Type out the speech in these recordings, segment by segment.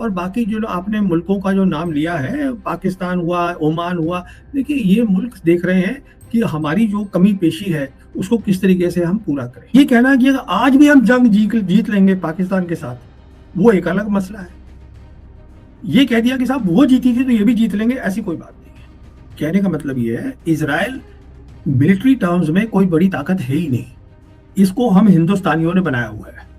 और बाकी जो आपने मुल्कों का जो नाम लिया है, पाकिस्तान हुआ, ओमान हुआ, देखिए ये मुल्क देख रहे हैं कि हमारी जो कमी पेशी है उसको किस तरीके से हम पूरा करें। ये कहना कि आज भी हम जंग जीत लेंगे पाकिस्तान के साथ, वो एक अलग मसला है। ये कह दिया कि साहब वो जीती थी तो ये भी जीत लेंगे, ऐसी कोई बात नहीं है। कहने का मतलब ये है, इजराइल मिलिट्री टर्म्स में कोई बड़ी ताकत है ही नहीं, इसको हम हिंदुस्तानियों ने बनाया हुआ है।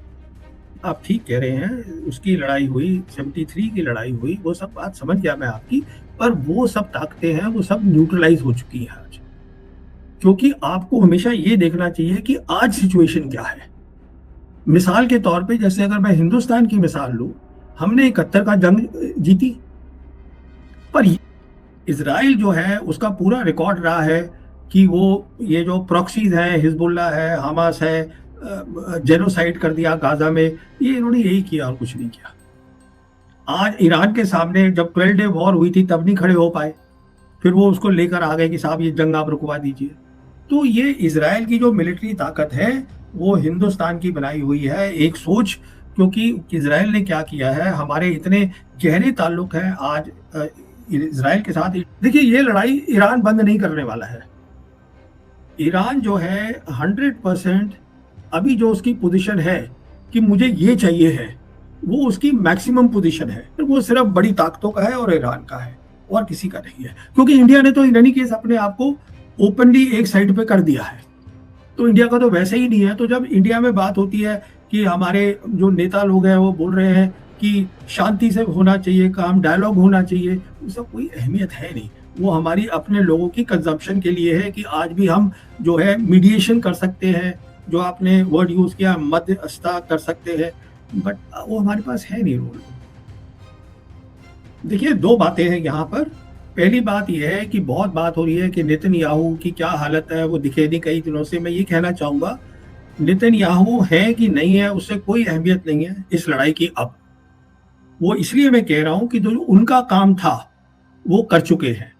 आप ठीक कह रहे हैं, उसकी लड़ाई हुई, 73 की लड़ाई हुई, वो सब बात समझ गया मैं आपकी, पर वो सब ताकतें हैं, वो सब न्यूट्रलाइज हो चुकी हैं आज। क्योंकि आपको हमेशा ये देखना चाहिए कि आज सिचुएशन क्या है। मिसाल के तौर पे, जैसे अगर मैं हिंदुस्तान की मिसाल लूं, हमने 71 का जंग जीती, पर इजराइल जो है उसका पूरा रिकॉर्ड रहा है कि वो ये जो प्रॉक्सीज हैं, हिजबुल्ला है, हमास है, जेनोसाइड कर दिया गाजा में, ये इन्होंने यही किया और कुछ नहीं किया। आज ईरान के सामने जब 12 डे वॉर हुई थी तब नहीं खड़े हो पाए, फिर वो उसको लेकर आ गए कि साहब ये जंग आप रुकवा दीजिए। तो ये इजराइल की जो मिलिट्री ताकत है वो हिंदुस्तान की बनाई हुई है, एक सोच। क्योंकि इजराइल ने क्या किया है, हमारे इतने गहरे ताल्लुक हैं आज इजराइल के साथ। देखिए ये लड़ाई ईरान बंद नहीं करने वाला है। ईरान जो है 100% अभी जो उसकी पोजीशन है कि मुझे ये चाहिए है, वो उसकी मैक्सिमम पोजीशन है। वो सिर्फ बड़ी ताकतों का है और ईरान का है, और किसी का नहीं है। क्योंकि इंडिया ने तो इन एनी केस अपने आप को ओपनली एक साइड पे कर दिया है, तो इंडिया का तो वैसे ही नहीं है। तो जब इंडिया में बात होती है कि हमारे जो नेता लोग हैं वो बोल रहे हैं कि शांति से होना चाहिए काम, डायलॉग होना चाहिए, उसका कोई अहमियत है नहीं। वो हमारी अपने लोगों की कंजम्पशन के लिए है कि आज भी हम जो है मीडिएशन कर सकते हैं, जो आपने वर्ड यूज किया मध्यस्थता कर सकते हैं, बट वो हमारे पास है नहीं रोल। देखिए दो बातें हैं यहाँ पर। पहली बात यह है कि बहुत बात हो रही है कि नेतन्याहू की क्या हालत है, वो दिखे नहीं कई दिनों से। मैं ये कहना चाहूंगा, नेतन्याहू है कि नहीं है उससे कोई अहमियत नहीं है इस लड़ाई की। अब वो इसलिए मैं कह रहा हूं कि जो उनका काम था वो कर चुके हैं।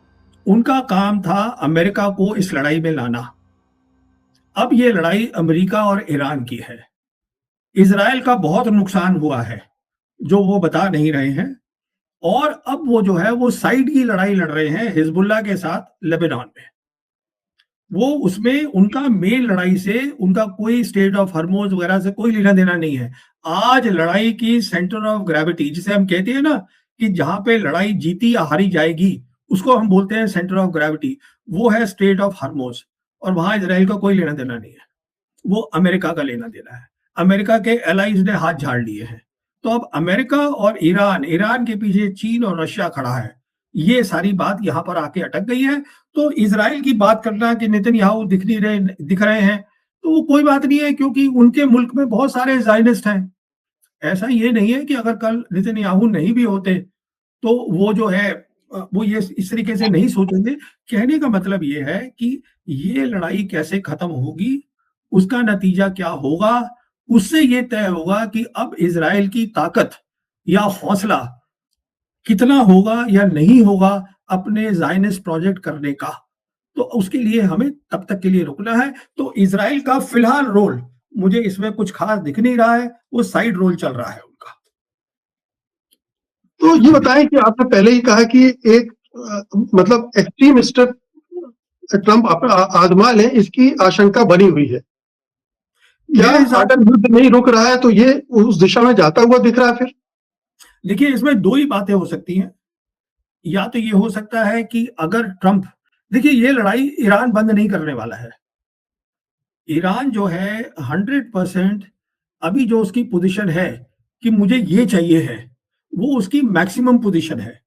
उनका काम था अमेरिका को इस लड़ाई में लाना। अब ये लड़ाई अमेरिका और ईरान की है। इजराइल का बहुत नुकसान हुआ है जो वो बता नहीं रहे हैं, और अब वो जो है वो साइड की लड़ाई लड़ रहे हैं हिजबुल्लाह के साथ लेबनान में। वो उसमें उनका मेन लड़ाई से उनका कोई स्टेट ऑफ हरमोज वगैरह से कोई लेना देना नहीं है। आज लड़ाई की सेंटर ऑफ ग्रेविटी, जिसे हम कहते हैं ना कि जहां पे लड़ाई जीती या हारी जाएगी, उसको हम बोलते हैं सेंटर ऑफ ग्रेविटी, वो है स्टेट ऑफ हरमोज। और वहां इसराइल का कोई लेना देना नहीं है, वो अमेरिका का लेना देना है। अमेरिका के एलाइज ने हाथ झाड़ लिए हैं। तो अब अमेरिका और ईरान, ईरान के पीछे चीन और रशिया खड़ा है, ये सारी बात यहां पर आके अटक गई है। तो इजराइल की बात करना कि नेतन्याहू दिख रहे हैं, तो वो कोई बात नहीं है, क्योंकि उनके मुल्क में बहुत सारे जायनिस्ट हैं। ऐसा ये नहीं है कि अगर कल नेतन्याहू नहीं भी होते तो वो जो है वो ये इस तरीके से नहीं सोचेंगे। कहने का मतलब ये है कि ये लड़ाई कैसे खत्म होगी, उसका नतीजा क्या होगा, उससे ये तय होगा कि अब इजराइल की ताकत या हौसला कितना होगा या नहीं होगा अपने जायनिस्ट प्रोजेक्ट करने का। तो उसके लिए हमें तब तक के लिए रुकना है। तो इजराइल का फिलहाल रोल मुझे इसमें कुछ खास दिख नहीं रहा है, वो साइड रोल चल रहा है उनका। तो ये बताएं कि आपने पहले ही कहा कि एक मतलब एक्सट्रीम स्टेप ट्रंप आजमा ले, इसकी आशंका बनी हुई है। क्या अगर युद्ध नहीं रुक रहा है तो ये उस दिशा में जाता हुआ दिख रहा है? फिर देखिए इसमें दो ही बातें हो सकती हैं। या तो ये हो सकता है कि अगर ट्रंप, देखिए ये लड़ाई ईरान बंद नहीं करने वाला है। ईरान जो है 100% अभी जो उसकी पोजीशन है कि मुझे ये चाहिए है, वो उसकी मैक्सिमम पोजीशन है।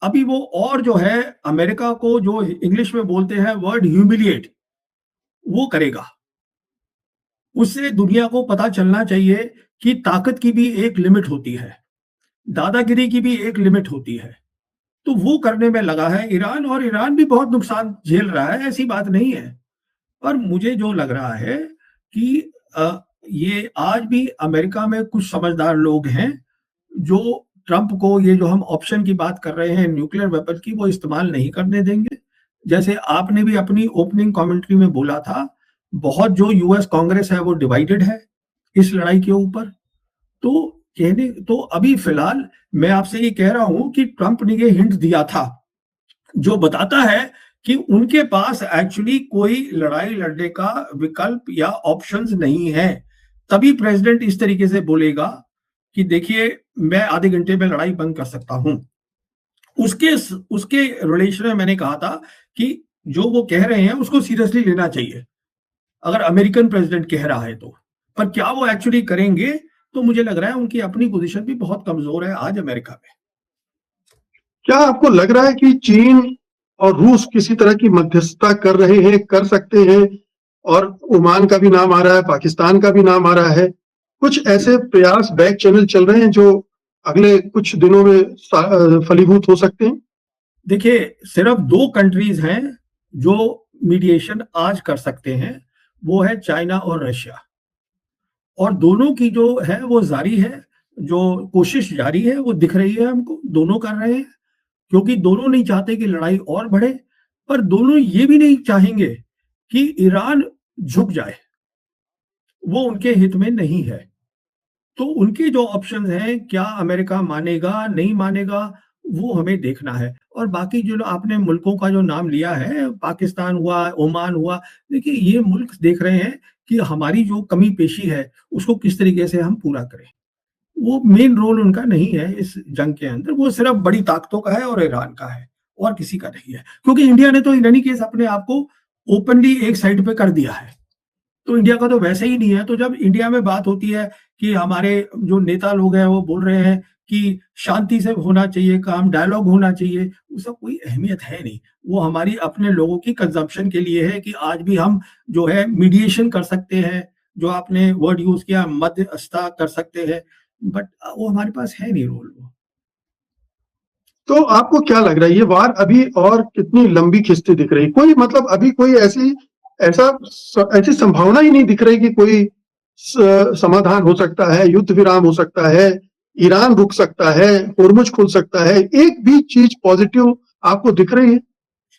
अभी वो और जो है अमेरिका को, जो इंग्लिश में बोलते हैं वर्ड ह्यूमिलिएट, वो करेगा। उससे दुनिया को पता चलना चाहिए कि ताकत की भी एक लिमिट होती है, दादागिरी की भी एक लिमिट होती है। तो वो करने में लगा है ईरान, और ईरान भी बहुत नुकसान झेल रहा है, ऐसी बात नहीं है। पर मुझे जो लग रहा है कि ये आज भी अमेरिका में कुछ समझदार लोग हैं जो ट्रंप को ये जो हम ऑप्शन की बात कर रहे हैं न्यूक्लियर वेपन की, वो इस्तेमाल नहीं करने देंगे। जैसे आपने भी अपनी ओपनिंग कमेंट्री में बोला था, बहुत जो यूएस कांग्रेस है वो डिवाइडेड है इस लड़ाई के ऊपर। तो कहने तो अभी फिलहाल मैं आपसे ये कह रहा हूं कि ट्रंप ने ये हिंट दिया था, जो बताता है कि उनके पास एक्चुअली कोई लड़ाई लड़ने का विकल्प या ऑप्शंस नहीं है। तभी प्रेसिडेंट इस तरीके से बोलेगा कि देखिए, मैं आधे घंटे में लड़ाई बंद कर सकता हूं। उसके उसके रिलेशन में मैंने कहा था कि जो वो कह रहे हैं उसको सीरियसली लेना चाहिए, अगर अमेरिकन प्रेसिडेंट कह रहा है तो। पर क्या वो एक्चुअली करेंगे? तो मुझे लग रहा है उनकी अपनी पोजीशन भी बहुत कमजोर है आज अमेरिका में। क्या आपको लग रहा है कि चीन और रूस किसी तरह की मध्यस्थता कर रहे हैं, कर सकते हैं? और ओमान का भी नाम आ रहा है, पाकिस्तान का भी नाम आ रहा है। कुछ ऐसे प्रयास बैक चैनल चल रहे हैं जो अगले कुछ दिनों में फलीभूत हो सकते हैं? देखिए, सिर्फ 2 कंट्रीज हैं जो मीडिएशन आज कर सकते हैं, वो है चाइना और रशिया। और दोनों की जो है वो जारी है, जो कोशिश जारी है वो दिख रही है हमको, दोनों कर रहे हैं। क्योंकि दोनों नहीं चाहते कि लड़ाई और बढ़े, पर दोनों ये भी नहीं चाहेंगे कि ईरान झुक जाए, वो उनके हित में नहीं है। तो उनके जो ऑप्शंस हैं, क्या अमेरिका मानेगा, नहीं मानेगा, वो हमें देखना है। और बाकी जो आपने मुल्कों का जो नाम लिया है, पाकिस्तान हुआ, ओमान हुआ, देखिए ये मुल्क देख रहे हैं कि हमारी जो कमी पेशी है, उसको किस तरीके से हम पूरा करें। वो मेन रोल उनका नहीं है इस जंग के अंदर, वो सिर्फ बड़ी ताकतों का है और ईरान का है, और किसी का नहीं है। क्योंकि इंडिया ने तो इन एनी केस अपने आप को ओपनली एक साइड पे कर दिया है। तो इंडिया का तो वैसे ही नहीं है। तो जब इंडिया में बात होती है कि हमारे जो नेता लोग हैं वो बोल रहे हैं कि शांति से होना चाहिए काम, डायलॉग होना चाहिए, उसका कोई अहमियत है नहीं। वो हमारी अपने लोगों की कंजम्पशन के लिए है कि आज भी हम जो है मीडिएशन कर सकते हैं, जो आपने वर्ड यूज किया मध्यस्थता कर सकते हैं, बट वो हमारे पास है नहीं रोल वो। तो आपको क्या लग रहा है, ये वार अभी और कितनी लंबी खिंचती दिख रही? कोई मतलब अभी कोई ऐसी संभावना ही नहीं दिख रही कि कोई समाधान हो सकता है, युद्ध विराम हो सकता है, ईरान रुक सकता है, होर्मुज खुल सकता है? एक भी चीज पॉजिटिव आपको दिख रही है?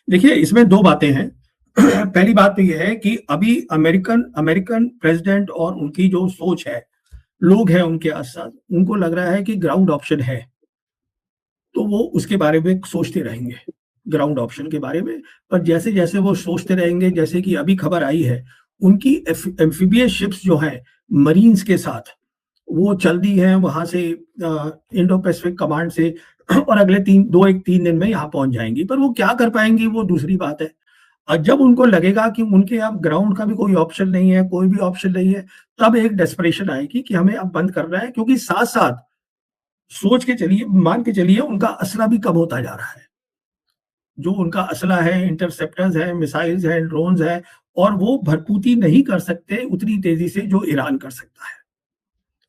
देखिए, इसमें 2 बातें हैं। पहली बात तो ये है कि अभी अमेरिकन अमेरिकन प्रेसिडेंट और उनकी जो सोच है, लोग हैं उनके आस-पास, उनको लग रहा है कि ग्राउंड ऑप्शन है। तो वो उसके बारे में सोचते रहेंगे, ग्राउंड ऑप्शन के बारे में। पर जैसे-जैसे वो सोचते रहेंगे, जैसे कि अभी खबर आई है, उनकी एम्फिबियस शिप्स जो हैं मरीन्स के साथ, वो चल दी हैं वहाँ से इंडो पैसिफिक कमांड से, और अगले 3 दिन में यहाँ पहुँच जाएँगी। पर वो क्या कर पाएँगी वो दूसरी बात है। और जब उनको लगेगा कि उनके अब ग्राउंड का भी कोई ऑप्शन नहीं है, कोई भी ऑप्शन नहीं है, तब एक डेस्परेशन आएगी कि हमें अब बंद करना है। क्योंकि साथ-साथ सोच के चलिए, मान के चलिए, उनका असला भी कम होता जा रहा है। जो उनका असला है, इंटरसेप्टर्स है, मिसाइल्स हैं, ड्रोन्स हैं, और वो भरपूती नहीं कर सकते उतनी तेजी से जो ईरान कर सकता है।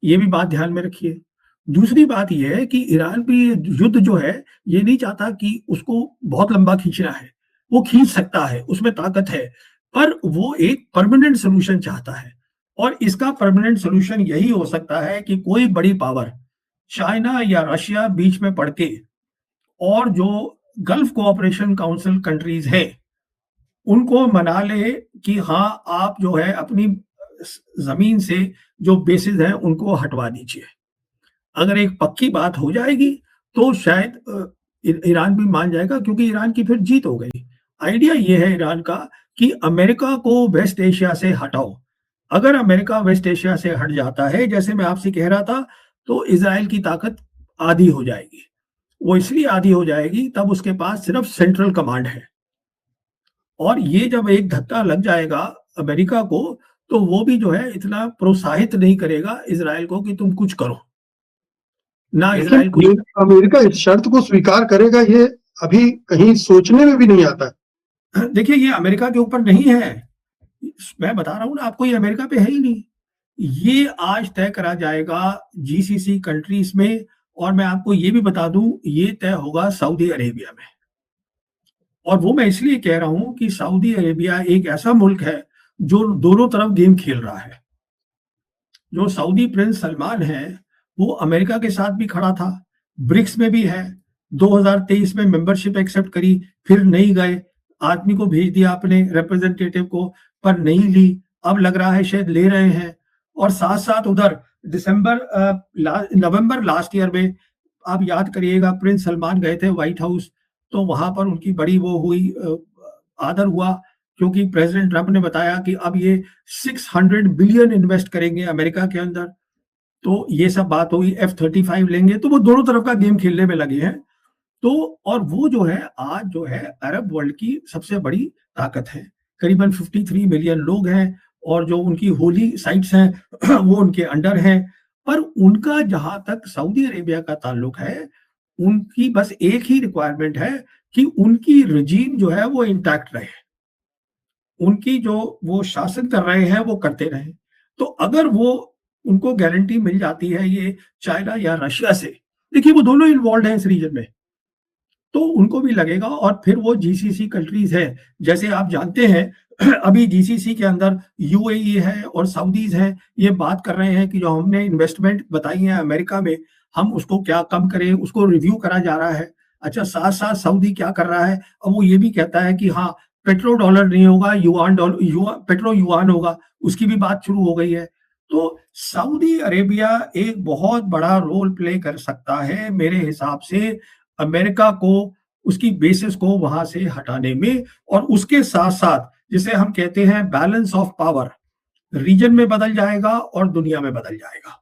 ये भी बात ध्यान में रखिए। दूसरी बात ये है कि ईरान भी युद्ध जो है, ये नहीं चाहता कि उसको बहुत लंबा खींचना है। वो खींच सकता है, उसमें ताकत है, पर वो एक परमानेंट सॉल्यूशन चाहता है। और इसका परमानेंट सॉल्यूशन यही हो सकता है कि कोई बड़ी पावर, चाइना या रशिया, बीच में पड़ के, और जो गल्फ कोऑपरेशन काउंसिल कंट्रीज हैं, उनको मना ले कि हाँ, आप जो है अपनी जमीन से जो बेसिस हैं उनको हटवा दीजिए। अगर एक पक्की बात हो जाएगी तो शायद ईरान भी मान जाएगा, क्योंकि ईरान की फिर जीत हो गई। आइडिया ये है ईरान का कि अमेरिका को वेस्ट एशिया से हटाओ। अगर अमेरिका वेस्ट एशिया से हट जाता है, जैसे मैं आपसे कह रहा था, तो इज़राइल की ताकत आधी हो जाएगी। वो इसलिए आधी हो जाएगी, तब उसके पास सिर्फ सेंट्रल कमांड है। और ये जब एक धक्का लग जाएगा अमेरिका को, तो वो भी जो है इतना प्रोत्साहित नहीं करेगा इज़राइल को कि तुम कुछ करो। ना लेकिन इज़राइल कुछ अमेरिका इस शर्त को स्वीकार करेगा, ये अभी कहीं सोचने में भी नहीं आता है। देखिए, ये अमेरिका के ऊपर नहीं है। मैं बता रहा हूँ ना आपको, ये अमेरिका पे है ही नहीं। ये आज तय करा जाएगा जीसीसी कंट्रीज में, और मैं आपको ये भी बता दूं, ये तय होगा सऊदी अरेबिया में। और वो मैं इसलिए कह रहा हूं कि सऊदी अरेबिया एक ऐसा मुल्क है जो दोनों तरफ गेम खेल रहा है। जो सऊदी प्रिंस सलमान है, वो अमेरिका के साथ भी खड़ा था, ब्रिक्स में भी है। 2023 में मेंबरशिप एक्सेप्ट करी, फिर नहीं गए, आदमी को भेज दिया अपने रिप्रेजेंटेटिव को, पर नहीं ली। अब लग रहा है शायद ले रहे हैं। और साथ साथ उधर नवंबर लास्ट ईयर में आप याद करिएगा, प्रिंस सलमान गए थे व्हाइट हाउस, तो वहां पर उनकी बड़ी वो हुई, आदर हुआ, क्योंकि प्रेसिडेंट ट्रंप ने बताया कि अब ये 600 बिलियन इन्वेस्ट करेंगे अमेरिका के अंदर। तो ये सब बात हुई, F-35 लेंगे, तो वो दोनों तरफ का गेम खेलने में लगे हैं। तो और वो जो है आज जो है अरब वर्ल्ड की सबसे बड़ी ताकत है, करीबन 53 मिलियन लोग हैं, और जो उनकी होली साइट्स हैं वो उनके अंडर हैं। पर उनका जहां तक सऊदी अरेबिया का ताल्लुक है, उनकी बस एक ही रिक्वायरमेंट है कि उनकी रजीम जो है वो इंटैक्ट रहे, उनकी जो वो शासन कर रहे हैं वो करते रहे। तो अगर वो उनको गारंटी मिल जाती है ये चाइना या रशिया से, देखिए वो दोनों इन्वॉल्व हैं इस रीजन में, तो उनको भी लगेगा। और फिर वो जीसीसी कंट्रीज है, जैसे आप जानते हैं अभी जीसीसी के अंदर यूएई है और सऊदीज हैं, ये बात कर रहे हैं कि जो हमने इन्वेस्टमेंट बताई है अमेरिका में, हम उसको क्या कम करें, उसको रिव्यू करा जा रहा है। अच्छा, साथ साथ सऊदी क्या कर रहा है, अब वो ये भी कहता है कि हाँ, पेट्रो डॉलर नहीं होगा, युआन डॉलर, पेट्रो युआन होगा, उसकी भी बात शुरू हो गई है। तो सऊदी अरेबिया एक बहुत बड़ा रोल प्ले कर सकता है मेरे हिसाब से, अमेरिका को उसकी बेसिस को वहां से हटाने में, और उसके साथ साथ जिसे हम कहते हैं बैलेंस ऑफ पावर, रीजन में बदल जाएगा और दुनिया में बदल जाएगा।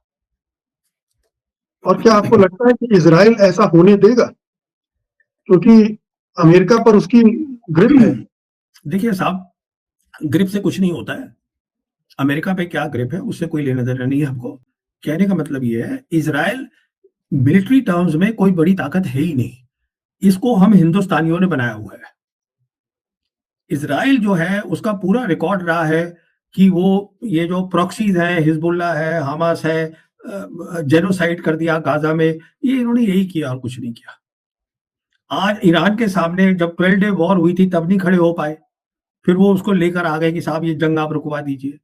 और क्या आपको लगता है कि इजराइल ऐसा होने देगा, क्योंकि अमेरिका पर उसकी ग्रिप है? देखिए साहब, ग्रिप से कुछ नहीं होता है, अमेरिका पे क्या ग्रिप है उससे कोई लेना देना नहीं है हमको। कहने का मतलब ये है, इजराइल मिलिट्री टर्म्स में कोई बड़ी ताकत है ही नहीं, इसको हम हिंदुस्तानियों ने बनाया हुआ है। इजराइल जो है उसका पूरा रिकॉर्ड रहा है कि वो ये जो प्रॉक्सीज हैं, हिजबुल्ला है, हमास है, जेनोसाइड कर दिया गाजा में, ये इन्होंने यही किया और कुछ नहीं किया। आज ईरान के सामने जब 12 डे वॉर हुई थी तब नहीं खड़े हो पाए, फिर वो उसको लेकर आ गए कि साहब ये जंग आप रुकवा दीजिए।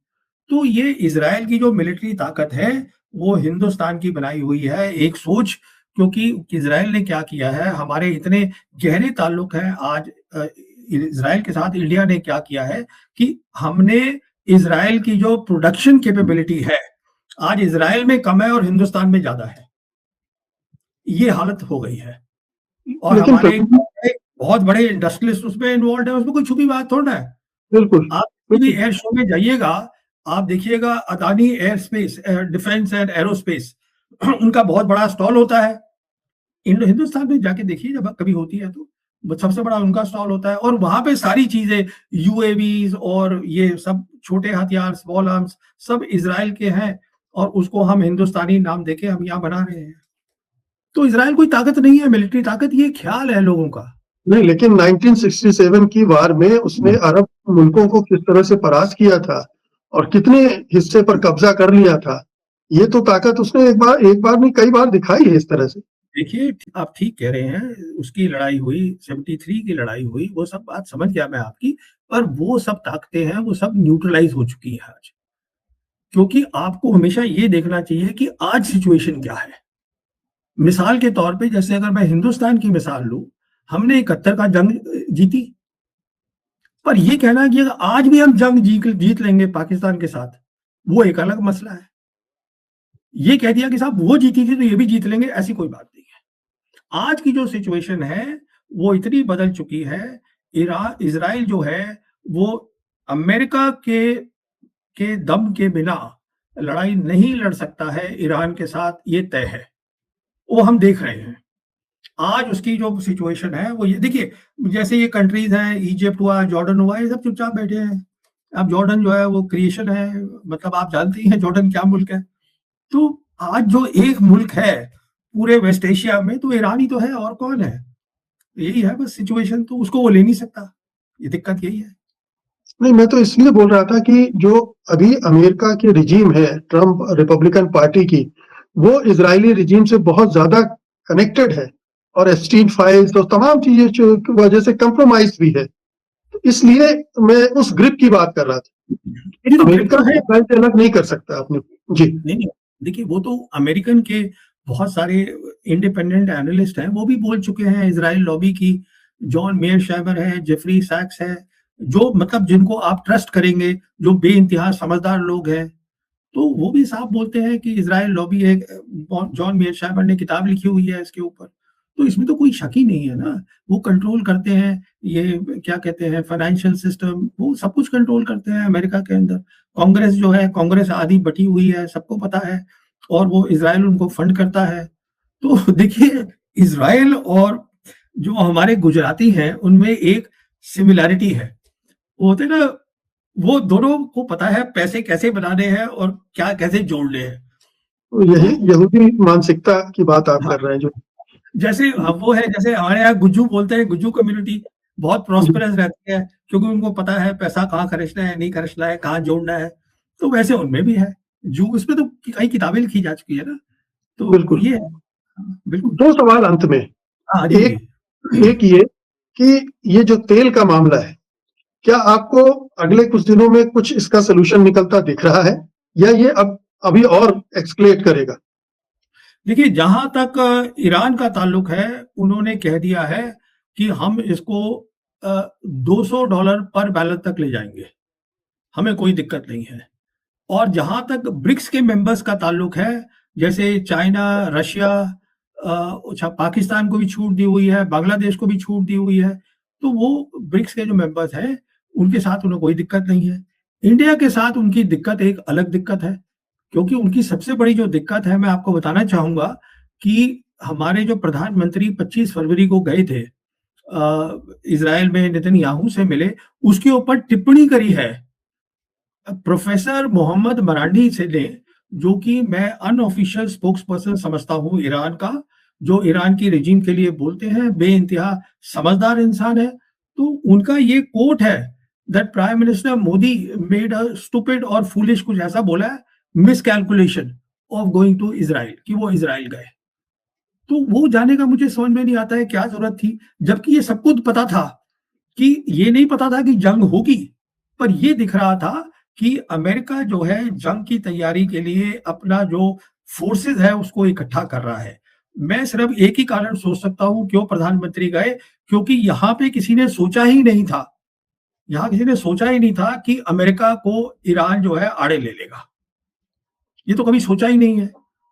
तो ये इजराइल की जो मिलिट्री ताकत है वो हिंदुस्तान की बनाई हुई है एक सोच, क्योंकि इजराइल ने क्या किया है, हमारे इतने गहरे ताल्लुक हैं आज इजराइल के साथ। इंडिया ने क्या किया है कि हमने इजराइल की जो प्रोडक्शन कैपेबिलिटी है आज इजराइल में कम है और हिंदुस्तान में ज्यादा है, ये हालत हो गई है। और हमारे बहुत बड़े इंडस्ट्रियलिस्ट उसमें इन्वॉल्व है, उसमें कोई छुपी बात थोड़ा है। बिल्कुल, आप किसी एयर शो में जाइएगा, आप देखिएगा Adani air space, defence and aerospace, उनका बहुत बड़ा स्टॉल होता है। हिंदुस्तान में जाके देखिए जब कभी होती है तो सबसे बड़ा उनका स्टॉल होता है, और वहां पे सारी चीजें, यूएवीज और ये सब छोटे हथियार, स्मॉल आर्म्स, सब इजराइल के हैं, और उसको हम हिंदुस्तानी नाम देके हम यहाँ बना रहे हैं। तो इजराइल कोई ताकत नहीं है, मिलिट्री ताकत, ये ख्याल है लोगों का। नहीं, लेकिन 1967 की वार में उसने अरब मुल्कों को किस तरह से परास्त किया था और कितने हिस्से पर कब्जा कर लिया था, ये तो ताकत उसने एक बार नहीं कई बार दिखाई है इस तरह से। देखिए, आप ठीक कह रहे हैं, उसकी लड़ाई हुई, 73 की लड़ाई हुई, वो सब बात समझ गया मैं आपकी, पर वो सब ताकतें हैं, वो सब न्यूट्रलाइज हो चुकी हैं आज। क्योंकि आपको हमेशा ये देखना चाहिए कि आज सिचुएशन क्या है। मिसाल के तौर पे, जैसे अगर मैं हिंदुस्तान की मिसाल लूं, हमने 71 का जंग जीती, पर ये कहना कि अगर आज भी हम जंग जीत लेंगे पाकिस्तान के साथ, वो एक अलग मसला है। ये कह दिया कि साहब वो जीती थी तो ये भी जीत लेंगे, ऐसी कोई बात नहीं है। आज की जो सिचुएशन है वो इतनी बदल चुकी है। इजराइल जो है वो अमेरिका के दम के बिना लड़ाई नहीं लड़ सकता है ईरान के साथ, ये तय है, वो हम देख रहे हैं। आज उसकी जो सिचुएशन है वो ये देखिए, जैसे ये कंट्रीज हैं, इजिप्ट हुआ, जॉर्डन हुआ, ये सब चुपचाप बैठे हैं। अब जॉर्डन जो है वो क्रिएशन है, मतलब आप जानते ही हैं जॉर्डन क्या मुल्क है। तो आज जो एक मुल्क है पूरे वेस्ट एशिया में तो ईरान ही तो है, और कौन है। यही है बस सिचुएशन, तो उसको वो ले नहीं सकता, ये दिक्कत यही है। नहीं, मैं तो इसलिए बोल रहा था कि जो अभी अमेरिका की रिजीम है, ट्रम्प रिपब्लिकन पार्टी की, वो इजरायली रिजीम से बहुत ज्यादा कनेक्टेड है, और एप्स्टीन फाइल्स और तमाम चीजें की वजह से कंप्रोमाइज भी है। तो इसलिए मैं उस ग्रिप की बात कर रहा था। अमेरिका है अलग नहीं कर सकता अपने। जी नहीं, देखिए वो तो अमेरिकन के बहुत सारे इंडिपेंडेंट एनालिस्ट हैं, वो भी बोल चुके हैं, इजराइल लॉबी की जॉन मेयरशाइमर है, जेफरी सैक्स है, जो मतलब जिनको आप ट्रस्ट करेंगे, जो बेइंतहा समझदार लोग हैं, तो वो भी साफ बोलते हैं कि इज़राइल लॉबी है, जॉन मेयरशाइमर ने किताब लिखी हुई है इसके ऊपर। तो इसमें तो कोई शक ही नहीं है ना, वो कंट्रोल करते हैं, ये क्या कहते हैं फाइनेंशियल सिस्टम, वो सब कुछ कंट्रोल करते हैं अमेरिका के अंदर। कांग्रेस जो है, कांग्रेस आधी बटी हुई है, सबको पता है, और वो इज़राइल उनको फंड करता है। तो देखिए, इज़राइल और जो हमारे गुजराती हैं, उनमें एक सिमिलैरिटी है। वो होते हैं ना, वो दोनों को पता है पैसे कैसे बनाने हैं और क्या कैसे जोड़ने हैं। तो यही तो यहूदी मानसिकता की बात आप हाँ, कर रहे हैं जो जैसे वो है, जैसे हमारे यहाँ गुज्जू बोलते हैं, गुज्जू कम्युनिटी बहुत प्रॉस्पेरस रहती है, क्योंकि उनको पता है पैसा कहाँ खर्चना है, नहीं खर्चना है, कहाँ जोड़ना है। तो वैसे उनमें भी है। जू इसमें तो कई किताबें लिखी जा चुकी है ना, तो बिल्कुल। ये है। हाँ, बिल्कुल। दो सवाल अंत में। हाँ जी, एक जी। एक ये कि ये जो तेल का मामला है, क्या आपको अगले कुछ दिनों में कुछ इसका सलूशन निकलता दिख रहा है, या ये अब अभी और एक्सक्लेट करेगा? देखिए, जहाँ तक ईरान का ताल्लुक है, उन्होंने कह दिया है कि हम इसको $200 पर बैरल तक ले जाएँगे, हमें कोई दिक्कत नहीं है। और जहाँ तक ब्रिक्स के मेंबर्स का ताल्लुक है, जैसे चाइना, रशिया, अच्छा पाकिस्तान को भी छूट दी हुई है, बांग्लादेश को भी छूट दी हुई है, तो वो ब्रिक्स के जो मेंबर्स हैं, उनके साथ उन्हें कोई दिक्कत नहीं है। इंडिया के साथ उनकी दिक्कत एक अलग दिक्कत है, क्योंकि उनकी सबसे बड़ी जो दिक्कत है, मैं आपको बताना चाहूँगा कि हमारे जो प्रधानमंत्री 25 फरवरी को गए थे इज़राइल में नेतन्याहू से मिले, उसके ऊपर टिप्पणी करी है प्रोफेसर मोहम्मद मरांडी से ने, जो कि मैं अनऑफिशियल स्पोक्सपर्सन समझता हूँ ईरान का, जो ईरान की रेजिम के लिए बोलते हैं, बेइंतहा समझदार इंसान है। तो उनका ये कोट है that prime minister Modi made a stupid और फूलिश, कुछ ऐसा बोला है, miscalculation of going to Israel, कि वो इज़राइल गए। तो वो जाने का मुझे समझ में नहीं आता है क्या ज़रूरत थी, जबकि ये सब कुछ पता था, कि ये नहीं पता था कि जंग होगी, पर ये दिख रहा था कि अमेरिका जो है जंग की तैयारी के लिए अपना जो फोर्सेस है उसको इकट्ठा कर रहा है। मैं सिर्फ एक ही कारण सोच सकता हूँ क्यों प्रधानमंत्री गए, क्योंकि यहाँ पे किसी ने सोचा ही नहीं था, यहाँ किसी ने सोचा ही नहीं था कि अमेरिका को ईरान जो है आड़े ले लेगा। ये तो कभी सोचा ही नहीं है।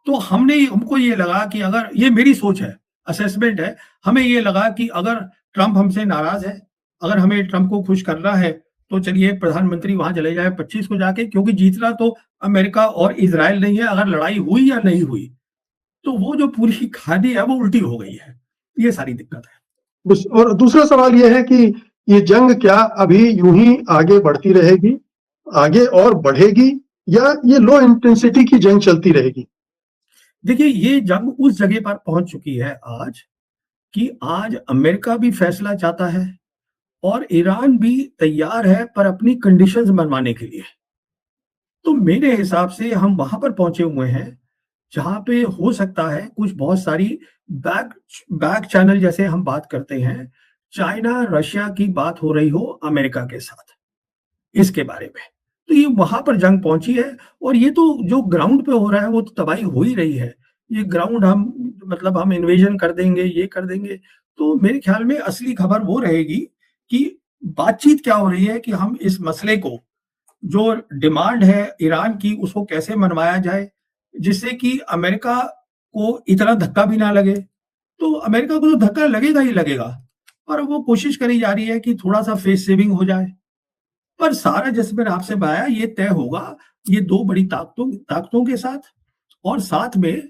तो हमको ये लगा कि अगर ये मेरी सोच है, असेसमेंट है, हमें ये लगा कि अगर ट्रंप हमसे नाराज़ है, अगर हमें ट्रंप को खुश करना है, तो चलिए प्रधानमंत्री वहाँ चले जाएँ 25 को जाके, क्योंकि जीतना तो अमेरिका और इज़राइल नहीं है, अगर लड़ाई हुई या नहीं हुई, तो वो जो पूरी कहानी है वो उल्टी हो गई है। ये सारी दिक्कत है। और दूसरा सवाल ये है कि ये जंग क्या अभी यूं ही आगे बढ़ती रहेगी, आगे और बढ़ेगी, या ये लो इंटेंसिटी की जंग चलती रहेगी? देखिए, ये जंग उस जगह पर पहुँच चुकी है आज, कि आज अमेरिका भी फैसला चाहता है और ईरान भी तैयार है, पर अपनी कंडीशंस मनवाने के लिए। तो मेरे हिसाब से हम वहां पर पहुंचे हुए हैं, जहां पे हो सकता है कुछ बहुत सारी बैक बैक चैनल, जैसे हम बात करते हैं, चाइना रशिया की बात हो रही हो अमेरिका के साथ इसके बारे में। तो ये वहां पर जंग पहुंची है, और ये तो जो ग्राउंड पे हो रहा है वो तो तबाही हो ही रही है। ये ग्राउंड हम, मतलब हम इन्वेजन कर देंगे, ये कर देंगे। तो मेरे ख्याल में असली खबर वो रहेगी कि बातचीत क्या हो रही है, कि हम इस मसले को, जो डिमांड है ईरान की, उसको कैसे मनवाया जाए, जिससे कि अमेरिका को इतना धक्का भी ना लगे। तो अमेरिका को तो धक्का लगेगा ही लगेगा, और वो कोशिश करी जा रही है कि थोड़ा-सा फेस सेविंग हो जाए। पर सारा जैसे मैंने आपसे बताया, ये तय होगा ये 2 बड़ी ताकतों ताकतों के साथ, और साथ में